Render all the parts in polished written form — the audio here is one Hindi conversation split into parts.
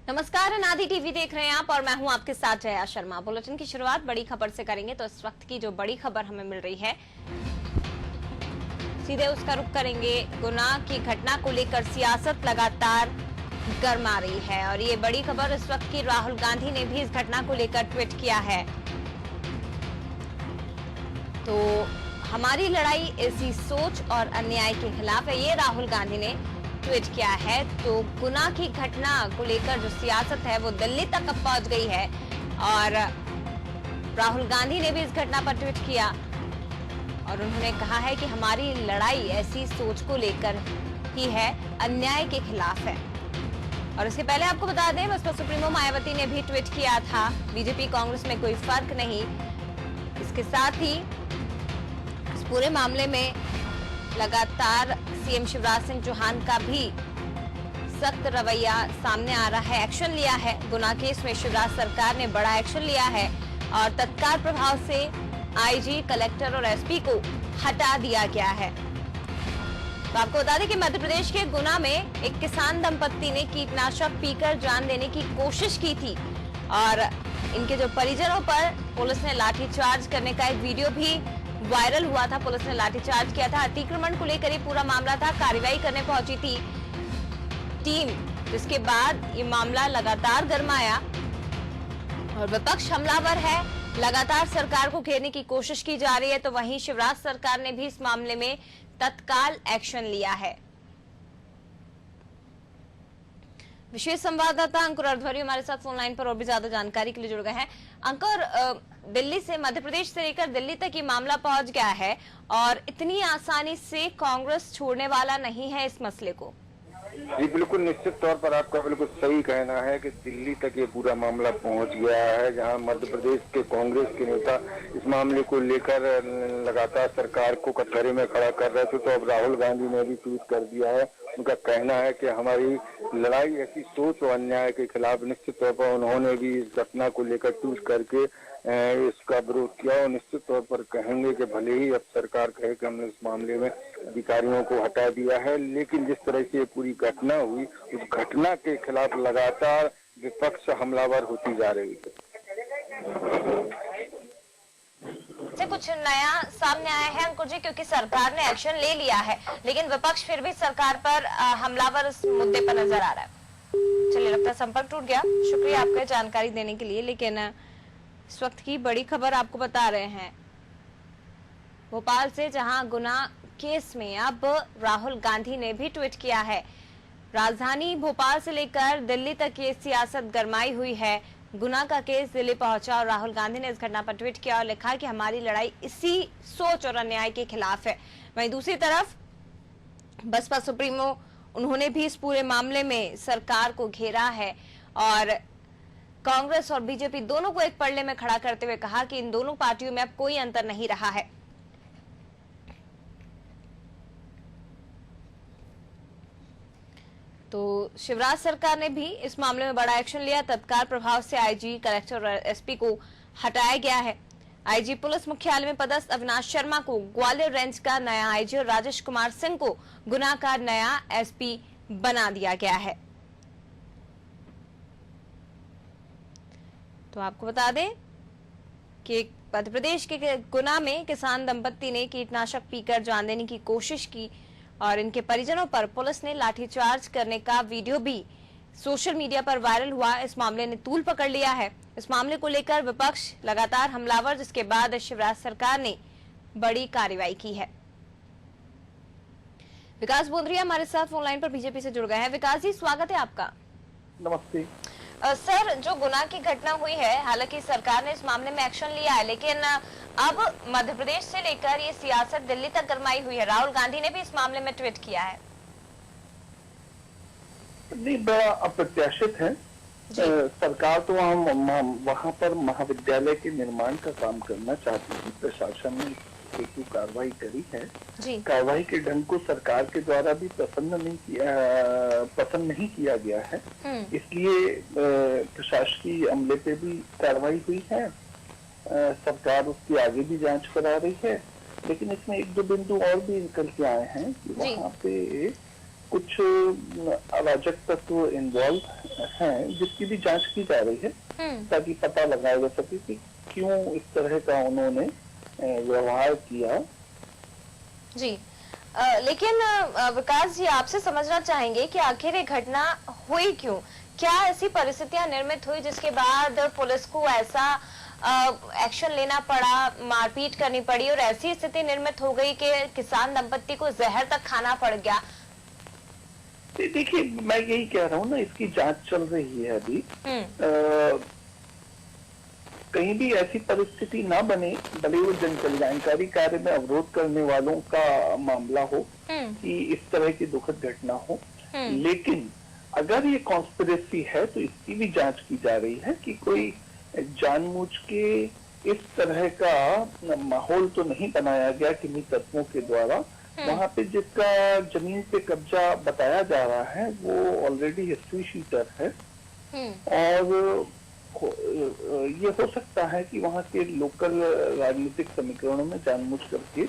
नमस्कार, अनादि टीवी देख रहे हैं आप और मैं हूं आपके साथ जया शर्मा। बुलेटिन की शुरुआत बड़ी खबर से करेंगे तो इस वक्त की जो बड़ी खबर हमें मिल रही है सीधे उसका रुख करेंगे। गुना की घटना को लेकर सियासत लगातार गर्मा रही है और ये बड़ी खबर इस वक्त की राहुल गांधी ने भी इस घटना को लेकर ट्वीट किया है। तो हमारी लड़ाई ऐसी सोच और अन्याय के खिलाफ है, ये राहुल गांधी ने ट्वीट किया है। तो गुना की घटना को लेकर जो सियासत है वो दिल्ली तक अब पहुंच गई है और राहुल गांधी ने भी इस घटना पर ट्वीट किया और उन्होंने कहा है कि हमारी लड़ाई ऐसी सोच को लेकर ही है, अन्याय के खिलाफ है। और इसके पहले आपको बता दें, बसपा सुप्रीमो मायावती ने भी ट्वीट किया था, बीजेपी कांग्रेस में कोई फर्क नहीं। इसके साथ ही इस पूरे मामले में लगातार सीएम शिवराज सिंह चौहान का भी सख्त रवैया सामने आ रहा है। एक्शन लिया है गुना केस में, शिवराज सरकार ने बड़ा एक्शन लिया है और तत्काल प्रभाव से आईजी, कलेक्टर और एसपी को हटा दिया गया है। तो आपको बता दें कि मध्य प्रदेश के गुना में एक किसान दंपत्ति ने कीटनाशक पीकर जान देने की कोशिश की थी और इनके जो परिजनों पर पुलिस ने लाठीचार्ज करने का एक वीडियो भी वायरल हुआ था। पुलिस ने लाठीचार्ज किया था, अतिक्रमण को लेकर ये पूरा मामला था। कार्रवाई करने पहुंची थी टीम, जिसके बाद ये मामला लगातार गरमाया और विपक्ष हमलावर है, लगातार सरकार को घेरने की कोशिश की जा रही है। तो वहीं शिवराज सरकार ने भी इस मामले में तत्काल एक्शन लिया है। विशेष संवाददाता अंकुर अर्थवरी हमारे साथ फोन लाइन पर और भी ज्यादा जानकारी के लिए जुड़ गए हैं। अंकुर, दिल्ली से, मध्य प्रदेश से लेकर दिल्ली तक ये मामला पहुंच गया है और इतनी आसानी से कांग्रेस छोड़ने वाला नहीं है इस मसले को। जी बिल्कुल, निश्चित तौर पर आपका बिल्कुल सही कहना है कि दिल्ली तक ये पूरा मामला पहुंच गया है, जहां मध्य प्रदेश के कांग्रेस के नेता इस मामले को लेकर लगातार सरकार को कटघरे में खड़ा कर रहे थे। तो अब राहुल गांधी ने भी ट्वीट कर दिया है। उनका कहना है कि हमारी लड़ाई ऐसी सोच और अन्याय के खिलाफ। निश्चित तौर पर उन्होंने भी इस घटना को लेकर ट्वीट करके इसका विरोध किया और निश्चित तौर पर कहेंगे कि भले ही अब सरकार कहे कि हमने इस मामले में अधिकारियों को हटा दिया है, लेकिन जिस तरह से पूरी घटना हुई, उस घटना के खिलाफ लगातार विपक्ष हमलावर होती जा रही है। से कुछ नया सामने आया है अंकुर जी, क्योंकि सरकार ने एक्शन ले लिया है लेकिन विपक्ष फिर भी सरकार पर हमलावर इस मुद्दे पर नजर आ रहा है। चलिए, लगता है संपर्क टूट गया। शुक्रिया आपका जानकारी देने के लिए। लेकिन इस वक्त की बड़ी खबर आपको बता रहे हैं भोपाल से, जहां गुना केस में अब राहुल गांधी ने भी ट्वीट किया है। राजधानी भोपाल से लेकर दिल्ली तक ये सियासत गरमाई हुई है। गुना का केस दिल्ली पहुंचा और राहुल गांधी ने इस घटना पर ट्वीट किया और लिखा कि हमारी लड़ाई इसी सोच और अन्याय के खिलाफ है। वहीं दूसरी तरफ बसपा सुप्रीमो, उन्होंने भी इस पूरे मामले में सरकार को घेरा है और कांग्रेस और बीजेपी दोनों को एक पल्ले में खड़ा करते हुए कहा कि इन दोनों पार्टियों में अब कोई अंतर नहीं रहा है। तो शिवराज सरकार ने भी इस मामले में बड़ा एक्शन लिया। तत्काल प्रभाव से आईजी, कलेक्टर और एसपी को हटाया गया है। आईजी पुलिस मुख्यालय में पदस्थ अविनाश शर्मा को ग्वालियर रेंज का नया आईजी और राजेश कुमार सिंह को गुना का नया एसपी बना दिया गया है। तो आपको बता दें कि मध्य प्रदेश के गुना में किसान दंपत्ति ने कीटनाशक पीकर जान देने की कोशिश की और इनके परिजनों पर पुलिस ने लाठीचार्ज करने का वीडियो भी सोशल मीडिया पर वायरल हुआ। इस मामले ने तूल पकड़ लिया है। इस मामले को लेकर विपक्ष लगातार हमलावर, जिसके बाद शिवराज सरकार ने बड़ी कार्रवाई की है। विकास बोंद्रिया हमारे साथ फोन लाइन पर बीजेपी से जुड़ गए हैं। विकास जी, स्वागत है आपका। नमस्ते सर, जो गुना की घटना हुई है, हालांकि सरकार ने इस मामले में एक्शन लिया है लेकिन अब मध्य प्रदेश से लेकर ये सियासत दिल्ली तक गरमाई हुई है। राहुल गांधी ने भी इस मामले में ट्वीट किया है। नहीं, बड़ा अप्रत्याशित है। सरकार तो वहाँ पर महाविद्यालय के निर्माण का काम करना चाहती थी। प्रशासन ने एक कार्रवाई करी है। कार्रवाई के ढंग को सरकार के द्वारा भी पसंद नहीं किया गया है, इसलिए प्रशासकीय अमले पे भी कार्रवाई हुई है। सरकार उसकी आगे भी जांच करा रही है, लेकिन इसमें एक दो बिंदु और भी निकल के आए हैं कि वहाँ पे कुछ अराजक तत्व इन्वॉल्व हैं, जिसकी भी जांच की जा रही है ताकि पता लगाया जा सके कि क्यों इस तरह का उन्होंने व्यवहार किया। जी लेकिन विकास जी, आपसे समझना चाहेंगे कि आखिर ये घटना हुई क्यों? क्या ऐसी परिस्थितियां निर्मित हुई जिसके बाद पुलिस को ऐसा एक्शन लेना पड़ा, मारपीट करनी पड़ी और ऐसी स्थिति निर्मित हो गई कि किसान दंपत्ति को जहर तक खाना पड़ गया? देखिए, मैं यही कह रहा हूँ ना, इसकी जांच चल रही है अभी। कहीं भी ऐसी परिस्थिति ना बने, भले वो जन कल्याणकारी कार्य में अवरोध करने वालों का मामला हो कि इस तरह की दुखद घटना हो, लेकिन अगर ये कॉन्स्पिरेसी है तो इसकी भी जांच की जा रही है कि कोई जानबूझ के इस तरह का माहौल तो नहीं बनाया गया किन्हीं तत्वों के द्वारा। वहां पे जिसका जमीन पे कब्जा बताया जा रहा है वो ऑलरेडी हिस्ट्री शीटर है, और ये हो सकता है कि वहाँ के लोकल राजनीतिक समीकरणों में जानबूझ करके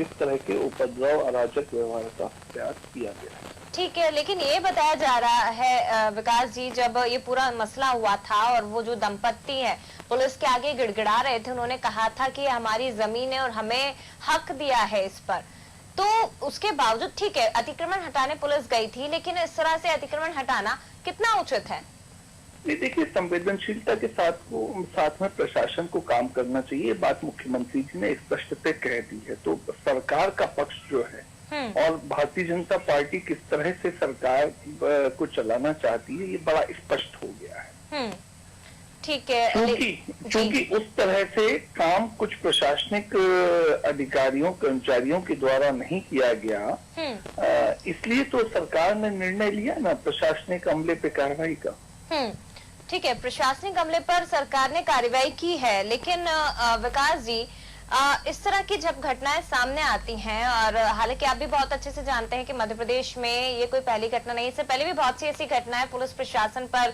इस तरह के उपद्रव, अराजक व्यवहार का प्रयास किया गया है। ठीक है, लेकिन ये बताया जा रहा है विकास जी, जब ये पूरा मसला हुआ था और वो जो दंपत्ति है पुलिस के आगे गिड़गिड़ा रहे थे, उन्होंने कहा था कि हमारी जमीन है और हमें हक दिया है इस पर, तो उसके बावजूद ठीक है अतिक्रमण हटाने पुलिस गई थी, लेकिन इस तरह से अतिक्रमण हटाना कितना उचित है? नहीं, देखिए, संवेदनशीलता के साथ में प्रशासन को काम करना चाहिए। बात मुख्यमंत्री जी ने स्पष्टता कह दी है। तो सरकार का पक्ष जो है और भारतीय जनता पार्टी किस तरह से सरकार को चलाना चाहती है, ये बड़ा स्पष्ट हो गया है। ठीक है, क्योंकि उस तरह से काम कुछ प्रशासनिक अधिकारियों, कर्मचारियों के द्वारा नहीं किया गया, इसलिए तो सरकार ने निर्णय लिया ना प्रशासनिक अमले पे कार्रवाई का। ठीक है, प्रशासनिक अमले पर सरकार ने कार्रवाई की है, लेकिन विकास जी, इस तरह की जब घटनाएं सामने आती हैं, और हालांकि आप भी बहुत अच्छे से जानते हैं कि मध्य प्रदेश में ये कोई पहली घटना नहीं, इससे पहले भी बहुत सी ऐसी घटनाएं पुलिस प्रशासन पर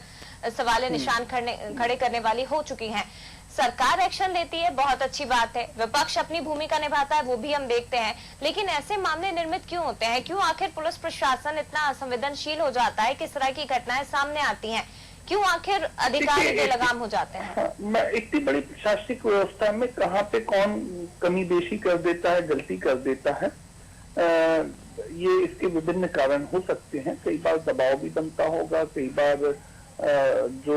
सवाल निशान खड़े करने वाली हो चुकी हैं। सरकार एक्शन लेती है, बहुत अच्छी बात है, विपक्ष अपनी भूमिका निभाता है, वो भी हम देखते हैं, लेकिन ऐसे मामले निर्मित क्यों होते हैं? क्यों आखिर पुलिस प्रशासन इतना असंवेदनशील हो जाता है कि इस तरह की घटनाएं सामने आती हैं? क्यों आखिर अधिकारी बेलगाम हो जाते हैं? मैं इतनी बड़ी प्रशासनिक व्यवस्था में कहाँ पे कौन कमी बेशी कर देता है, गलती कर देता है, ये इसके विभिन्न कारण हो सकते हैं। कई बार दबाव भी बनता होगा, कई बार जो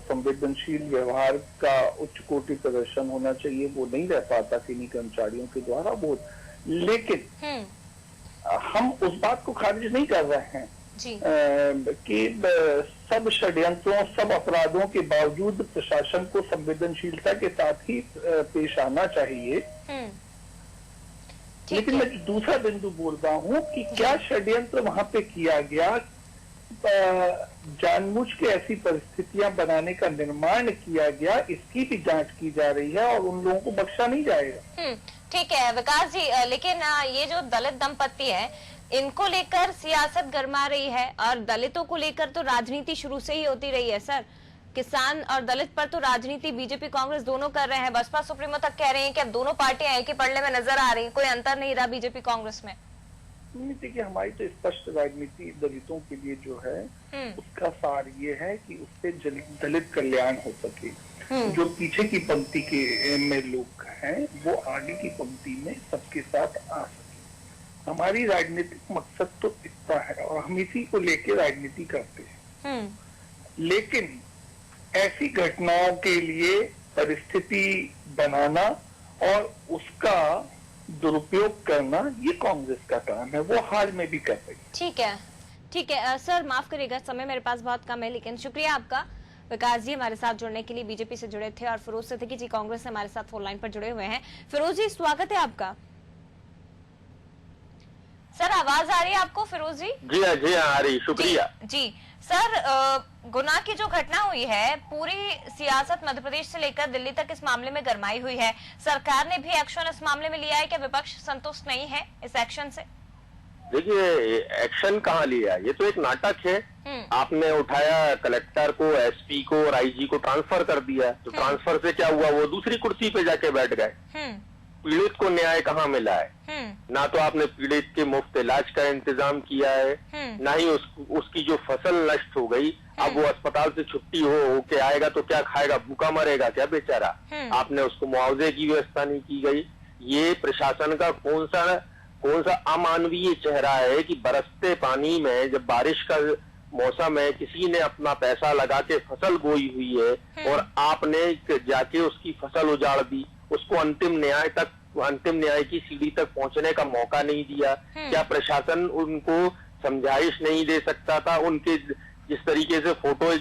संवेदनशील व्यवहार का उच्च कोटि प्रदर्शन होना चाहिए वो नहीं रह पाता किन्हीं कर्मचारियों के द्वारा वो, लेकिन हम उस बात को खारिज नहीं कर रहे हैं कि सब षड्यंत्रों, सब अपराधों के बावजूद प्रशासन को संवेदनशीलता के साथ ही पेश आना चाहिए। लेकिन मैं दूसरा बिंदु बोल रहा हूँ कि क्या षड्यंत्र वहां पे किया गया, जानबूझ के ऐसी परिस्थितियां बनाने का निर्माण किया गया, इसकी भी जांच की जा रही है और उन लोगों को बख्शा नहीं जाएगा। ठीक है विकास जी, लेकिन ये जो दलित दंपत्ति है, इनको लेकर सियासत गरमा रही है और दलितों को लेकर तो राजनीति शुरू से ही होती रही है सर। किसान और दलित पर तो राजनीति बीजेपी कांग्रेस दोनों कर रहे हैं, बसपा सुप्रीमो तक कह रहे हैं कि अब दोनों पार्टियां एक ही पड़ने में नजर आ रही हैं, कोई अंतर नहीं रहा बीजेपी कांग्रेस में। देखिए, हमारी तो स्पष्ट राजनीति दलितों के लिए जो है उसका सार ये है कि उससे दलित कल्याण हो सके। जो पीछे की पंक्ति के में लोग हैं वो आगे की पंक्ति में सबके साथ आ सके। हमारी राजनीतिक मकसद तो इतना है और हम इसी को लेके राजनीति करते हैं। लेकिन ऐसी घटनाओं के लिए परिस्थिति बनाना और उसका दुरुपयोग करना ये कांग्रेस का काम है, वो हाल में भी कर रही है। ठीक है सर, माफ करिएगा, समय मेरे पास बहुत कम है, लेकिन शुक्रिया आपका विकास जी हमारे साथ जुड़ने के लिए। बीजेपी से जुड़े थे और फिरोज सिद्दीकी जी कांग्रेस से हमारे साथ फोन लाइन पर जुड़े हुए हैं। फिरोज जी, स्वागत है आपका। सर, आवाज आ रही है आपको फिरोज जी? जी हाँ आ रही, शुक्रिया जी सर, गुना की जो घटना हुई है, पूरी सियासत मध्य प्रदेश से लेकर दिल्ली तक इस मामले में गरमाई हुई है। सरकार ने भी एक्शन इस मामले में लिया है, क्या विपक्ष संतुष्ट नहीं है इस एक्शन से? देखिए, एक्शन कहाँ लिया, ये तो एक नाटक है। आपने उठाया कलेक्टर को, एसपी को और आईजी को ट्रांसफर कर दिया, तो ट्रांसफर से क्या हुआ, वो दूसरी कुर्सी पे जाके बैठ गए। पीड़ित को न्याय कहाँ मिला है? ना तो आपने पीड़ित के मुफ्त इलाज का इंतजाम किया है, ना ही उसकी जो फसल नष्ट हो गई, अब वो अस्पताल से छुट्टी हो के आएगा तो क्या खाएगा, भूखा मरेगा क्या बेचारा? आपने उसको मुआवजे की व्यवस्था नहीं की गई। ये प्रशासन का कौन सा अमानवीय चेहरा है कि बरसते पानी में, जब बारिश का मौसम है, किसी ने अपना पैसा लगा के फसल बोई हुई है और आपने जाके उसकी फसल उजाड़ दी, उसको अंतिम न्याय की सीढ़ी तक पहुंचने का मौका नहीं दिया। क्या प्रशासन उनको समझाइश नहीं दे सकता था? उनके जिस तरीके से फोटोज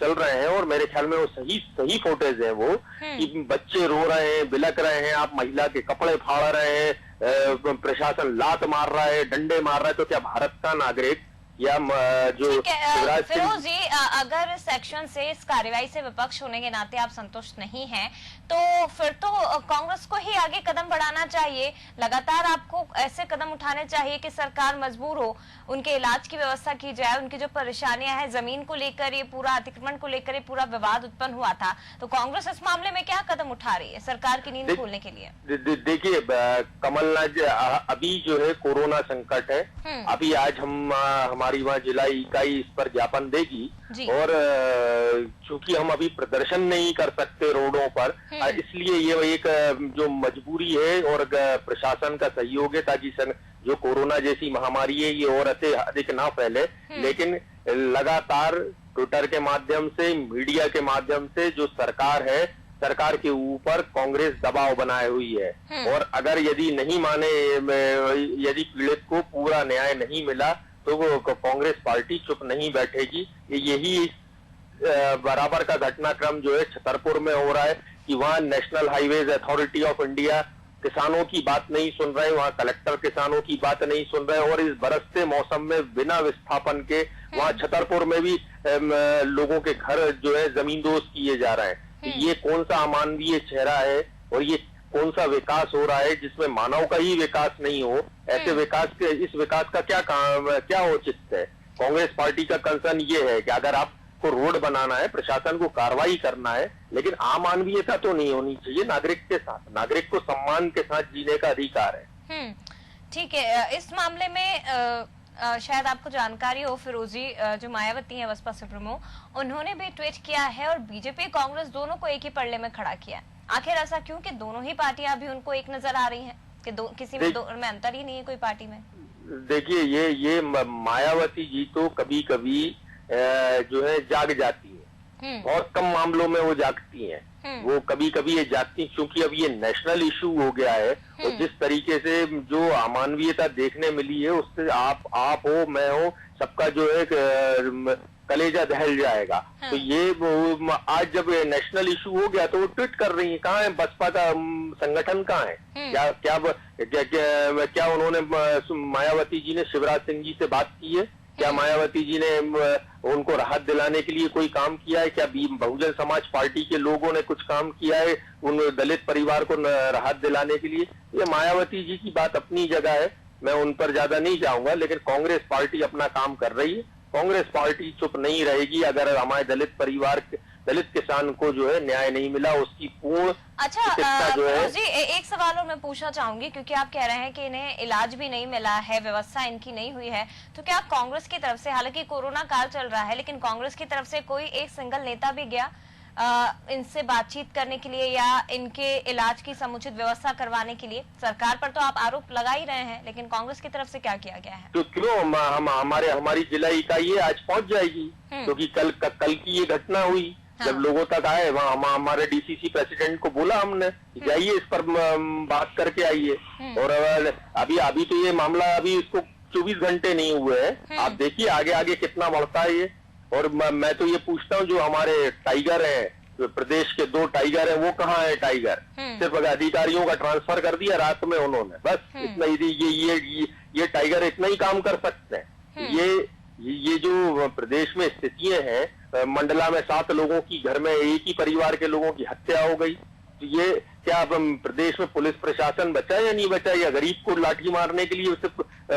चल रहे हैं, और मेरे ख्याल में वो सही फोटोज हैं वो, कि बच्चे रो रहे हैं, बिलक रहे हैं, आप महिला के कपड़े फाड़ रहे हैं, प्रशासन लात मार रहा है, डंडे मार रहा है, तो क्या भारत का नागरिक या जो फिरोज जी, अगर सेक्शन से इस कार्रवाई से विपक्ष होने के नाते आप संतुष्ट नहीं हैं, तो फिर तो कांग्रेस को ही आगे कदम बढ़ाना चाहिए। लगातार आपको ऐसे कदम उठाने चाहिए कि सरकार मजबूर हो, उनके इलाज की व्यवस्था की जाए, उनकी जो परेशानियां हैं जमीन को लेकर, ये पूरा अतिक्रमण को लेकर ये पूरा विवाद उत्पन्न हुआ था, तो कांग्रेस इस मामले में क्या कदम उठा रही है सरकार की नींद खोलने के लिए? देखिए कमलनाथ, अभी जो है कोरोना संकट है, अभी आज हमारी वहाँ जिला इकाई इस पर ज्ञापन देगी, और चूंकि हम अभी प्रदर्शन नहीं कर सकते रोडों पर, इसलिए ये एक जो मजबूरी है और प्रशासन का सहयोग है, ताकि जो कोरोना जैसी महामारी है ये और अधिक ना फैले। लेकिन लगातार ट्विटर के माध्यम से, मीडिया के माध्यम से जो सरकार है, सरकार के ऊपर कांग्रेस दबाव बनाए हुई है, और अगर यदि नहीं माने, यदि पीड़ित को पूरा न्याय नहीं मिला तो वो कांग्रेस पार्टी चुप नहीं बैठेगी। यही बराबर का घटनाक्रम जो है छतरपुर में हो रहा है, कि वहाँ national highways authority of India किसानों की बात नहीं सुन रहे, वहाँ कलेक्टर किसानों की बात नहीं सुन रहे, और इस बरसते मौसम में बिना विस्थापन के वहाँ छतरपुर में भी लोगों के घर जो है जमींदोज किए जा रहे हैं। ये कौन सा अमानवीय चेहरा है, और ये कौन सा विकास हो रहा है जिसमें मानव का ही विकास नहीं हो? ऐसे इस विकास का क्या औचित्य है? कांग्रेस पार्टी का कंसर्न ये है कि अगर आपको रोड बनाना है, प्रशासन को कार्रवाई करना है, लेकिन अमानवीयता तो नहीं होनी चाहिए। नागरिक को सम्मान के साथ जीने का अधिकार है। ठीक है, इस मामले में शायद आपको जानकारी हो फिरोजी, जो मायावती है बसपा सुप्रीमो, उन्होंने भी ट्वीट किया है और बीजेपी कांग्रेस दोनों को एक ही पल्ले में खड़ा किया। आखिर ऐसा क्यों कि दोनों ही पार्टियां अभी उनको एक नजर आ रही हैं, कि किसी में अंतर ही नहीं है कोई पार्टी में? देखिए ये मायावती जी तो कभी कभी जो है जाग जाती है, बहुत कम मामलों में वो जागती हैं। वो कभी कभी ये जागती, क्योंकि अब ये नेशनल इशू हो गया है, और जिस तरीके से जो अमानवीयता देखने मिली है, उससे आप हो, मैं हो, सबका जो है कलेजा दहल जाएगा। तो ये आज जब नेशनल इशू हो गया तो वो ट्वीट कर रही है। कहाँ है बसपा का संगठन, कहाँ है? क्या उन्होंने, मायावती जी ने शिवराज सिंह जी से बात की है? क्या मायावती जी ने उनको राहत दिलाने के लिए कोई काम किया है? क्या बहुजन समाज पार्टी के लोगों ने कुछ काम किया है उन दलित परिवार को राहत दिलाने के लिए? ये मायावती जी की बात अपनी जगह है, मैं उन पर ज्यादा नहीं जाऊंगा, लेकिन कांग्रेस पार्टी अपना काम कर रही है। कांग्रेस पार्टी चुप नहीं रहेगी अगर हमारे दलित किसान को जो है न्याय नहीं मिला, उसकी पूर्ण जो है। जी एक सवाल और मैं पूछना चाहूंगी, क्योंकि आप कह रहे हैं कि इन्हें इलाज भी नहीं मिला है, व्यवस्था इनकी नहीं हुई है, तो क्या कांग्रेस की तरफ से, हालांकि कोरोना काल चल रहा है, लेकिन कांग्रेस की तरफ से कोई एक सिंगल नेता भी गया इनसे बातचीत करने के लिए या इनके इलाज की समुचित व्यवस्था करवाने के लिए? सरकार पर तो आप आरोप लगा ही रहे हैं, लेकिन कांग्रेस की तरफ से क्या किया गया है? तो क्यों हमारी जिला इकाई आज पहुंच जाएगी, क्योंकि कल की ये घटना हुई। जब लोगों तक आए, वहाँ हमारे डीसीसी प्रेसिडेंट को बोला हमने, जाइए इस पर बात करके आइए। और अभी तो ये मामला अभी इसको 24 घंटे नहीं हुए हैं, आप देखिए आगे कितना बढ़ता है ये। और मैं तो ये पूछता हूँ, जो हमारे टाइगर हैं, जो प्रदेश के 2 टाइगर हैं, वो कहाँ है टाइगर? सिर्फ अधिकारियों का ट्रांसफर कर दिया रात में उन्होंने, बस इतना ही। ये टाइगर इतना ही काम कर सकते हैं। ये जो प्रदेश में स्थितियां हैं, मंडला में 7 लोगों की, घर में एक ही परिवार के लोगों की हत्या हो गई, तो ये क्या अब प्रदेश में पुलिस प्रशासन बचा या नहीं बचा? या गरीब को लाठी मारने के लिए उसे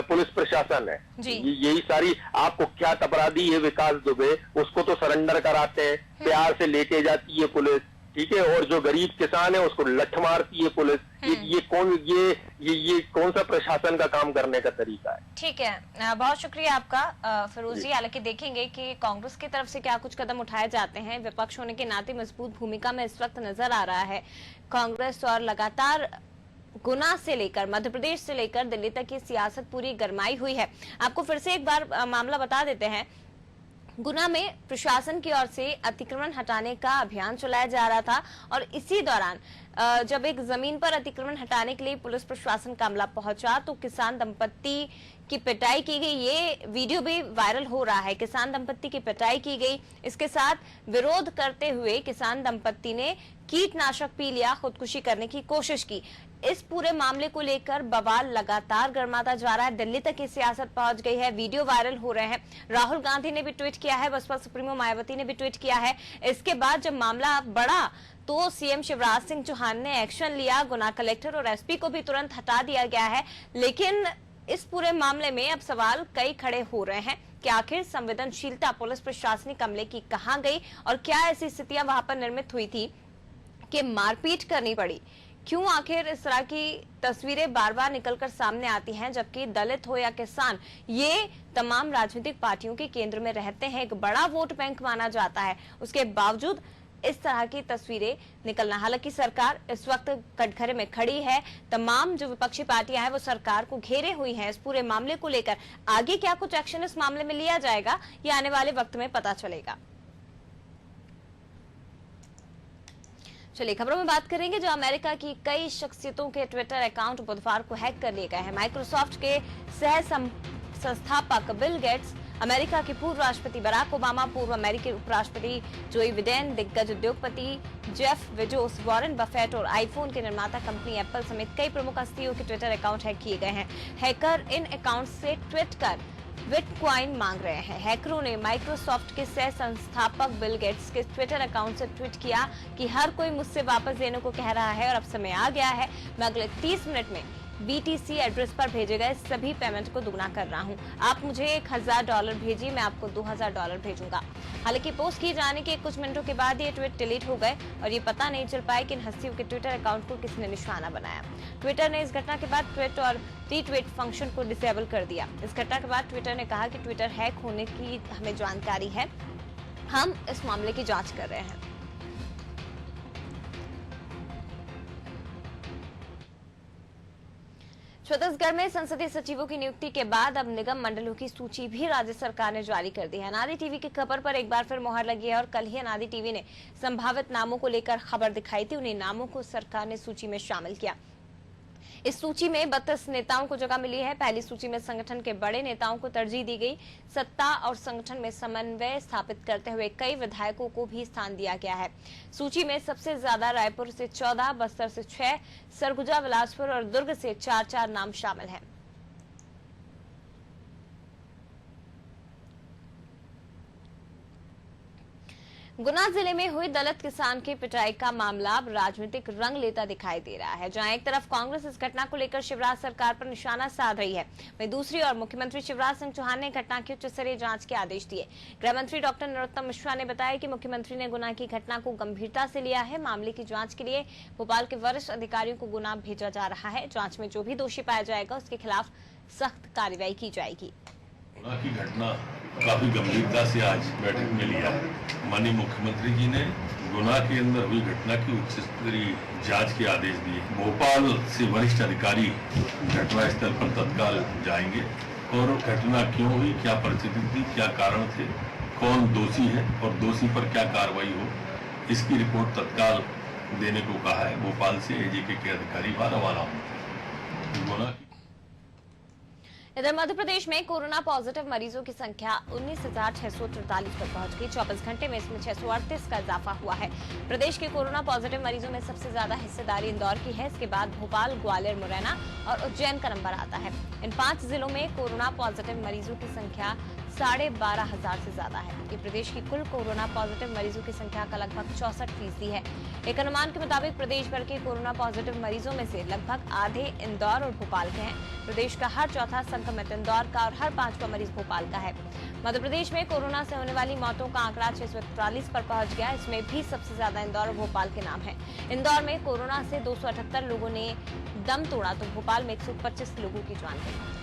पुलिस प्रशासन है? यही सारी आप कुख्यात अपराधी है विकास दुबे, उसको तो सरेंडर कराते हैं, प्यार से लेके जाती है पुलिस। ठीक है, और जो गरीब किसान है उसको लठ मारती है पुलिस। ये कौन सा प्रशासन का काम करने का तरीका है? ठीक है, बहुत शुक्रिया आपका फिरोज जी। हालांकि देखेंगे कि कांग्रेस की तरफ से क्या कुछ कदम उठाए जाते हैं। विपक्ष होने के नाते मजबूत भूमिका में इस वक्त नजर आ रहा है कांग्रेस, और लगातार गुना से लेकर मध्य प्रदेश से लेकर दिल्ली तक की सियासत पूरी गरमाई हुई है। आपको फिर से एक बार मामला बता देते हैं। गुना में प्रशासन की ओर से अतिक्रमण हटाने का अभियान चलाया जा रहा था, और इसी दौरान जब एक जमीन पर अतिक्रमण हटाने के लिए पुलिस प्रशासन का अमला पहुंचा तो किसान दंपत्ति की पिटाई की गई। ये वीडियो भी वायरल हो रहा है। किसान दंपत्ति की पिटाई की गई। इसके साथ विरोध करते हुए किसान दंपत्ति ने कीटनाशक पी लिया, खुदकुशी करने की कोशिश की। इस पूरे मामले को लेकर बवाल लगातार गर्माता जा रहा है। दिल्ली तक की सियासत पहुंच गई है। वीडियो वायरल हो रहे हैं। राहुल गांधी ने भी ट्वीट किया है, बसपा सुप्रीमो मायावती ने भी ट्वीट किया है। इसके बाद जब मामला बढ़ा तो सीएम शिवराज सिंह चौहान ने एक्शन लिया। गुना कलेक्टर और एसपी को भी तुरंत हटा दिया गया है। लेकिन इस पूरे मामले में अब सवाल कई खड़े हो रहे हैं कि आखिर संवेदनशीलता पुलिस प्रशासनिक अमले की कहां गई, और क्या ऐसी स्थितियां वहां पर निर्मित हुई थी कि मारपीट करनी पड़ी। क्यों आखिर इस तरह की तस्वीरें बार बार निकलकर सामने आती हैं, जबकि दलित हो या किसान, ये तमाम राजनीतिक पार्टियों के केंद्र में रहते हैं, एक बड़ा वोट बैंक माना जाता है। उसके बावजूद इस तरह की तस्वीरें निकलना। हालांकि सरकार इस वक्त कटघरे में खड़ी है। तमाम जो विपक्षी पार्टियां हैं वो सरकार को घेरे हुई हैं इस पूरे मामले को लेकर। आगे क्या कुछ एक्शन इस मामले में लिया जाएगा, ये आने वाले वक्त में पता चलेगा। चलिए खबरों में बात करेंगे। जो अमेरिका की कई शख्सियतों के ट्विटर अकाउंट बुधवार को हैक कर लिए गए हैं। माइक्रोसॉफ्ट के सह संस्थापक बिल गेट्स, अमेरिका के पूर्व राष्ट्रपति बराक ओबामा, पूर्व अमेरिकी उपराष्ट्रपति जोई बिडेन, दिग्गज उद्योगपति जेफ बेजोस, वॉरेन बफेट और आईफोन के निर्माता कंपनी एप्पल समेत कई प्रमुख हस्तियों के ट्विटर अकाउंट हैक किए गए हैं। हैकर इन अकाउंट से ट्वीट कर बिटकॉइन मांग रहे हैं। हैकरों ने माइक्रोसॉफ्ट के सह संस्थापक बिल गेट्स के ट्विटर अकाउंट से ट्वीट किया कि हर कोई मुझसे वापस देने को कह रहा है और अब समय आ गया है। मैं अगले 30 मिनट में BTC एड्रेस पर भेजे गए सभी पेमेंट को दुगना कर रहा हूं। आप मुझे $1000 भेजिए, मैं आपको $2000 भेजूंगा। हालांकि पोस्ट किए जाने के कुछ मिनटों के बाद ये ट्वीट डिलीट हो गए और ये पता नहीं चल पाया कि इन हस्तियों के ट्विटर अकाउंट को किसने निशाना बनाया। ट्विटर ने इस घटना के बाद ट्वीट और रीट्वीट फंक्शन को डिसेबल कर दिया। इस घटना के बाद ट्विटर ने कहा कि ट्विटर हैक होने की हमें जानकारी है, हम इस मामले की जाँच कर रहे हैं। छत्तीसगढ़ में संसदीय सचिवों की नियुक्ति के बाद अब निगम मंडलों की सूची भी राज्य सरकार ने जारी कर दी है। अनादि टीवी की खबर पर एक बार फिर मोहर लगी है और कल ही अनादि टीवी ने संभावित नामों को लेकर खबर दिखाई थी। उन्हीं नामों को सरकार ने सूची में शामिल किया। इस सूची में 32 नेताओं को जगह मिली है। पहली सूची में संगठन के बड़े नेताओं को तरजीह दी गई। सत्ता और संगठन में समन्वय स्थापित करते हुए कई विधायकों को भी स्थान दिया गया है। सूची में सबसे ज्यादा रायपुर से 14, बस्तर से 6, सरगुजा, बिलासपुर और दुर्ग से 4-4 नाम शामिल हैं। गुना जिले में हुई दलित किसान की पिटाई का मामला अब राजनीतिक रंग लेता दिखाई दे रहा है। जहां एक तरफ कांग्रेस इस घटना को लेकर शिवराज सरकार पर निशाना साध रही है, वहीं दूसरी ओर मुख्यमंत्री शिवराज सिंह चौहान ने घटना की उच्च स्तरीय जांच के आदेश दिए। गृह मंत्री डॉक्टर नरोत्तम मिश्रा ने बताया कि मुख्यमंत्री ने गुना की घटना को गंभीरता से लिया है। मामले की जाँच के लिए भोपाल के वरिष्ठ अधिकारियों को गुना भेजा जा रहा है। जाँच में जो भी दोषी पाया जाएगा उसके खिलाफ सख्त कार्रवाई की जाएगी। गुना की घटना काफी गंभीरता से आज बैठक में लिया है। माननीय मुख्यमंत्री जी ने गुना के अंदर हुई घटना की उच्च स्तरीय जांच के आदेश दिए। भोपाल से वरिष्ठ अधिकारी घटना स्थल पर तत्काल जाएंगे और घटना क्यों हुई, क्या परिस्थिति थी, क्या कारण थे, कौन दोषी है और दोषी पर क्या कार्रवाई हो, इसकी रिपोर्ट तत्काल देने को कहा है। भोपाल से AJK के अधिकारी वहां रवाना होंगे। इधर मध्य प्रदेश में कोरोना पॉजिटिव मरीजों की संख्या 19,643 पर पहुंच गई। 24 घंटे में इसमें 638 का इजाफा हुआ है। प्रदेश के कोरोना पॉजिटिव मरीजों में सबसे ज्यादा हिस्सेदारी इंदौर की है। इसके बाद भोपाल, ग्वालियर, मुरैना और उज्जैन का नंबर आता है। इन 5 जिलों में कोरोना पॉजिटिव मरीजों की संख्या 12,500 से ज्यादा है। ये प्रदेश की कुल कोरोना पॉजिटिव मरीजों की संख्या का लगभग 64% है। एक अनुमान के मुताबिक प्रदेश भर के कोरोना पॉजिटिव मरीजों में से लगभग आधे इंदौर और भोपाल के हैं। प्रदेश का हर चौथा संक्रमित इंदौर का और हर 5वां मरीज भोपाल का है। मध्य प्रदेश में कोरोना से होने वाली मौतों का आंकड़ा 641 पर पहुंच गया। इसमें भी सबसे ज्यादा इंदौर और भोपाल के नाम है। इंदौर में कोरोना से 278 लोगों ने दम तोड़ा तो भोपाल में 125 लोगों की जान गई।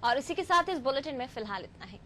और इसी के साथ इस बुलेटिन में फिलहाल इतना ही।